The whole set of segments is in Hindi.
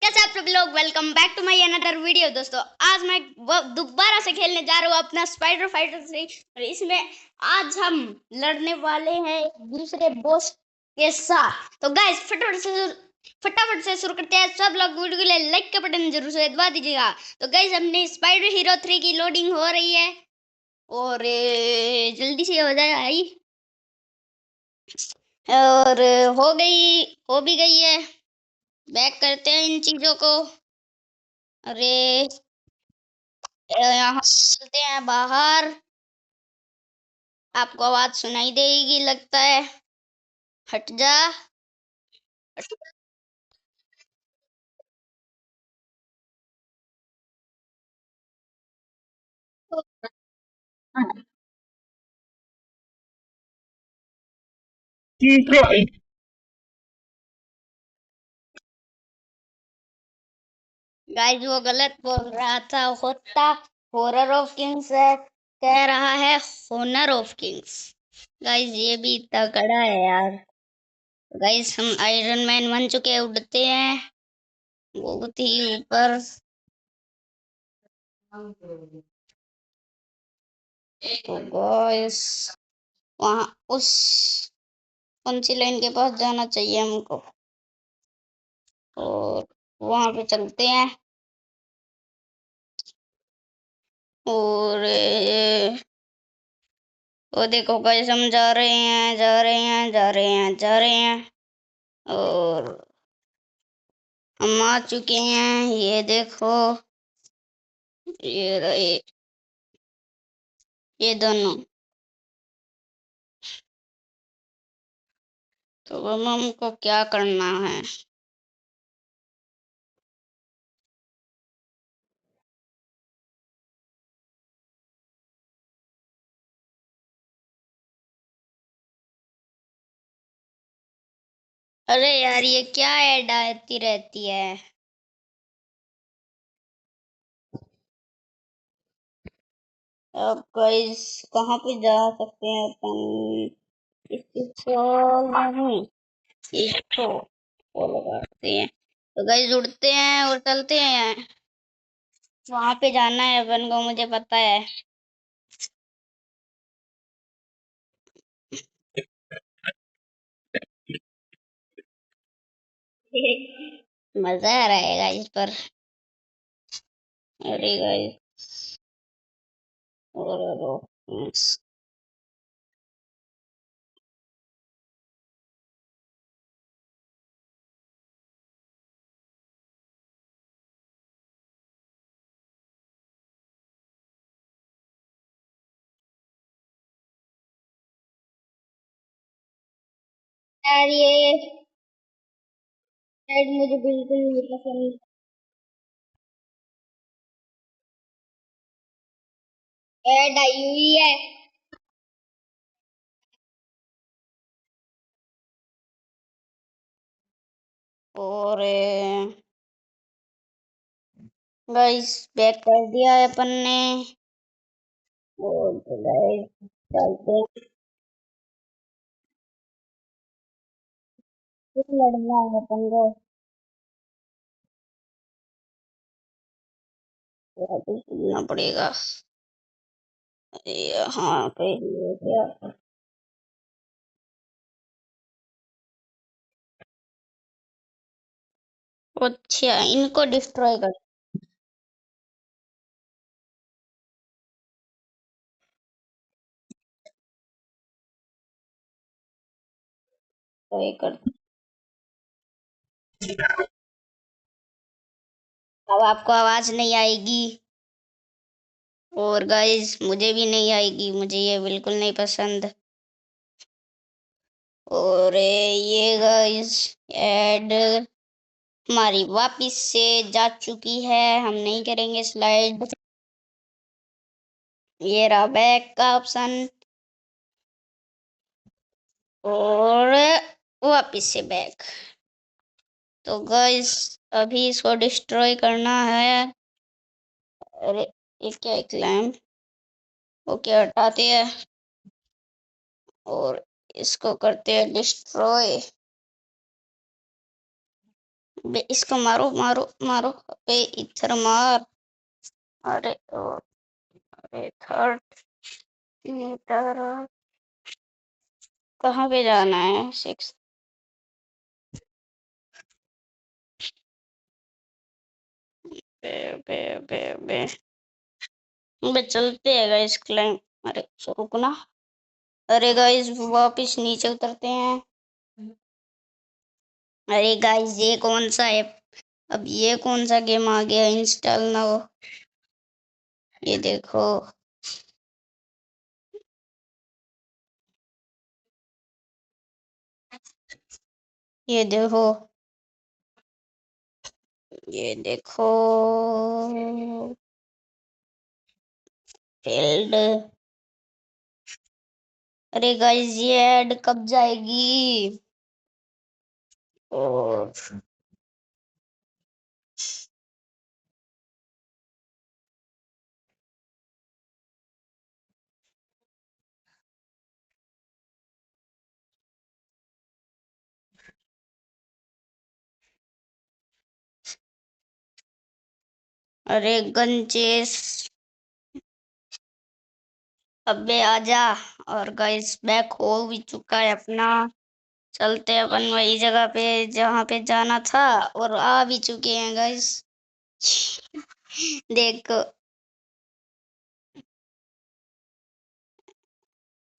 कैसे आप सभी लोग welcome back to my another video. दोस्तों आज मैं दोबारा से खेलने जा रहा हूँ अपना स्पाइडर फाइटर से। और इसमें आज हम लड़ने वाले हैं दूसरे बॉस के साथ। तो गाइस फटाफट से शुरू करते हैं। सब लोग वीडियो के लिए लाइक का बटन जरूर से दबा दीजिएगा। तो गाइस अपने स्पाइडर हीरो 3 की लोडिंग हो रही है और जल्दी से हो जाए आई। और हो भी गई है। बैक करते हैं इन चीजों को। अरे यहाँ चलते हैं बाहर। आपको आवाज सुनाई देगी लगता है। हट जा। गाइस वो गलत बोल रहा था। होता हॉरर ऑफ किंग्स है, कह रहा है होनर ऑफ किंग्स। गाइस ये भी तगड़ा है यार। गाइस हम आयरन मैन बन चुके हैं, उड़ते हैं बहुत ही ऊपर। तो गाइस वहाँ उस कौन सी लाइन के पास जाना चाहिए हमको, और वहां पे चलते हैं। और वो देखो गाइस हम जा रहे हैं जा रहे हैं जा रहे हैं जा रहे हैं। और हम आ चुके हैं, ये देखो। ये रहे ये दोनों। तो अब हमको क्या करना है। अरे यार ये क्या ऐड आती रहती है। अब गाइस कहाँ पे जा सकते हैं अपन। नहीं, इसको वो लगाते हैं। तो गाइस उड़ते हैं और चलते हैं। वहां पे जाना है अपन को, मुझे पता है। मजा आ रहा है गाइस पर। अरे गाइस और यार ये साइड मुझे बिल्कुल नहीं पसंद। ऐड आई हुई है। और गाइस बैक कर दिया है अपन ने। और गाइस चलते हैं। फिर लड़ना है अपन को। वापस चलना पड़ेगा। यहाँ पे ही हो गया। अच्छा इनको डिस्ट्रॉय कर। अब आपको आवाज नहीं आएगी। और गाइस मुझे भी नहीं आएगी, मुझे ये बिल्कुल नहीं पसंद। और ये गाइस ऐड हमारी वापिस से जा चुकी है। हम नहीं करेंगे स्लाइड। ये रहा बैक का ऑप्शन। और वापिस से बैक। तो गाइस अभी इसको डिस्ट्रॉय करना है। अरे ये क्या एक लैम्प। ओके हटाते हैं और इसको करते हैं डिस्ट्रॉय। बे इसको मारो मारो मारो। बे इधर मार। अरे ओ, अरे थर्ड मीटर कहाँ पे जाना है? सिक्स। बे बे बे बे बे चलते हैं गाइस क्लाइम। अरे रुकना। अरे गाइस वापिस नीचे उतरते हैं। अरे गाइस ये कौन सा है? अब ये कौन सा गेम आ गया इंस्टॉल ना हो? ये देखो। ये देखो। ये देखो। फेल्ड। अरे गाइस ये ऐड कब जाएगी? और अरे गंचेस अबे आजा। और गाइस बैक हो भी चुका है अपना। चलते अपन वही जगह पे जहाँ पे जाना था और आ भी चुके हैं गाइस। देखो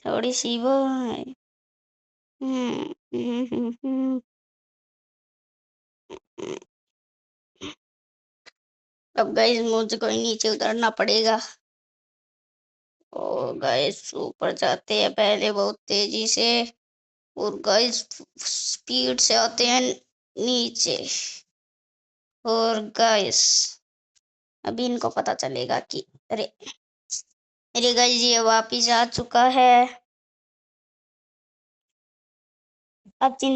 थोड़ी सी वो है। हम्म, हम्म, हम्म, हम्म, हम्म। अब गाइस मुझे कोई नीचे उतरना पड़ेगा। और गाइस ऊपर जाते हैं पहले बहुत तेजी से। और गाइस स्पीड से आते हैं नीचे। और गाइस अभी इनको पता चलेगा कि अरे अरे गाइस ये वापिस आ चुका है। अब चिन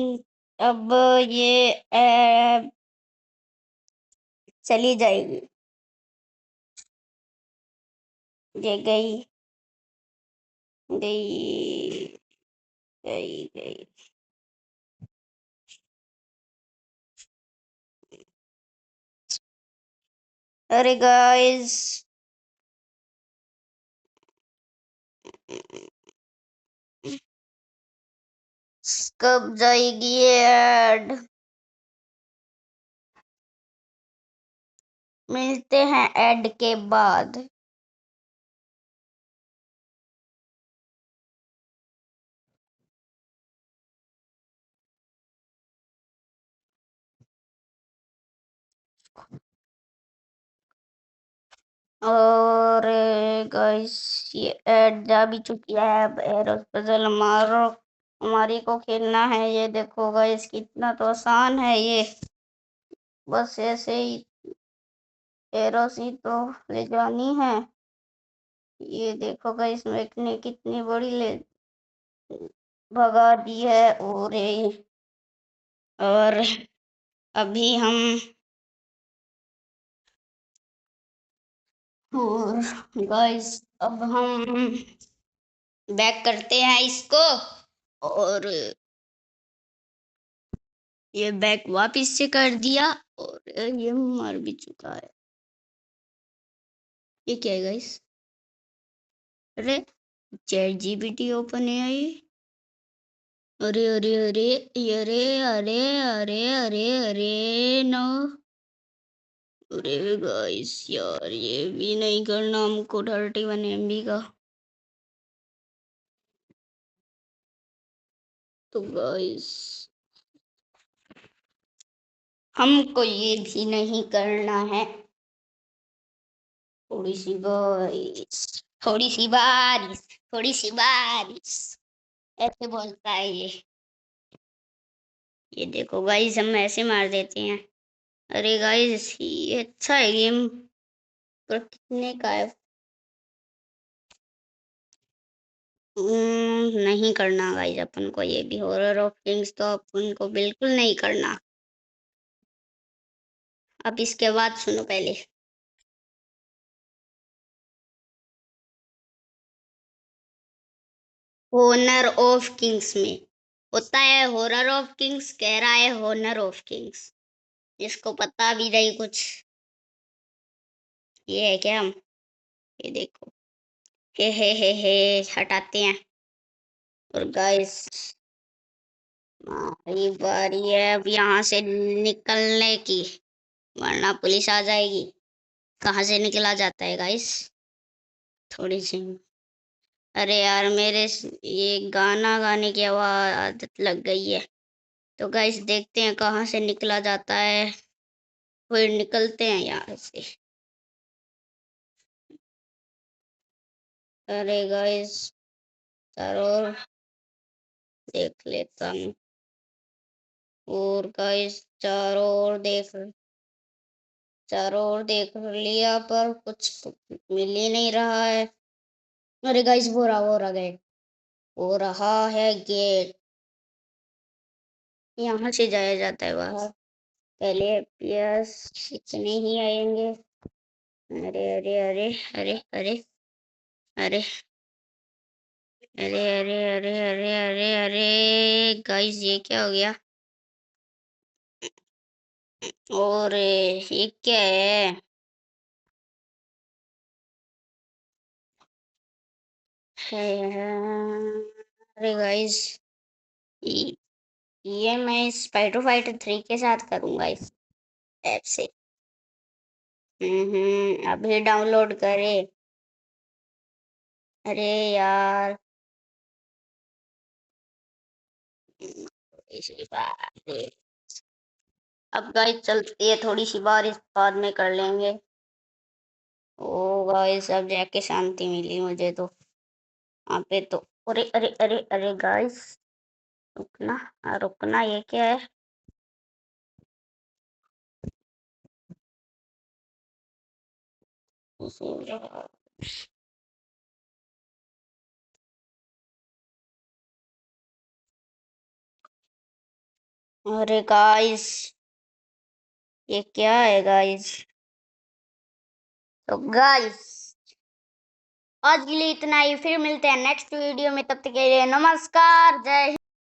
अब ये चली जाएगी। ये गई गई गई गई। अरे गाइस कब जाएगी ये ऐड? मिलते हैं ऐड के बाद। और गाइस ये ऐड जा भी चुकी है। अब एरोस पजल मारो। हमारी को खेलना है। ये देखो गाइस कितना तो आसान है ये। बस ऐसे ही एरोस ही तो ले जानी है। ये देखो गाइस मैंने कितनी बड़ी ले भगा दी है। और अभी हम और गाइस अब हम बैक करते हैं इसको। और ये बैक वापिस से कर दिया। और ये मर भी चुका है। ये क्या है गाइस? अरे चैट जीपीटी ओपन है ये। अरे अरे अरे अरे अरे अरे अरे अरे नो। अरे गाइस यार ये भी नहीं करना हमको 31 MB का। तो गाइस हमको ये भी नहीं करना है। थोड़ी सी बारिश थोड़ी सी बारिश थोड़ी सी बारिश ऐसे बोलता है ये। ये देखो गाइस हम ऐसे मार देते हैं। अरे गाइस ये अच्छा है गेम। पर कितने का है? नहीं करना गाइस अपन को ये भी हॉरर ऑफ किंग्स तो अपन को बिल्कुल नहीं करना। अब इसके बाद सुनो पहले। होनर ऑफ किंग्स में होता है हॉरर ऑफ किंग्स कह रहा है हॉनर ऑफ किंग्स। इसको पता भी नहीं कुछ। ये है क्या? हम ये देखो। हे हटाते हैं। और गाइस हमारी बारी है अब यहाँ से निकलने की, वरना पुलिस आ जाएगी। कहाँ से निकला जाता है गाइस? थोड़ी सी। अरे यार ये गाना गाने की आवाज आदत लग गई है। तो गाइस देखते हैं कहाँ से निकला जाता है, फिर निकलते हैं यहाँ से। अरे गाइस जरूर देख लेता हूँ। और गाइस चारों ओर देख लिया पर कुछ मिल ही नहीं रहा है। अरे गाइस वो रहा गेट। हो रहा है गेट। यहाँ से जाया जाता है बाहर। पहले एफपीएस इतने ही आएंगे। अरे अरे अरे अरे अरे अरे अरे अरे अरे अरे अरे अरे गाइस ये क्या हो गया? और ये क्या है? अरे गाइस ये मैं स्पाइडर फाइटर 3 के साथ करूंगा इस ऐप से। अभी डाउनलोड करे। अरे यार इसी बात है। अब गाइस चलती है, थोड़ी सी बारिश बाद में कर लेंगे। ओ गाइस अब जाके शांति मिली मुझे तो। वहाँ पे तो अरे अरे अरे अरे गाइस रुकना। रुकना ये क्या है? अरे गाइस ये क्या है गाइस? तो गाइस आज के लिए इतना ही, फिर मिलते हैं नेक्स्ट वीडियो में। तब तक के लिए नमस्कार, जय हिंद।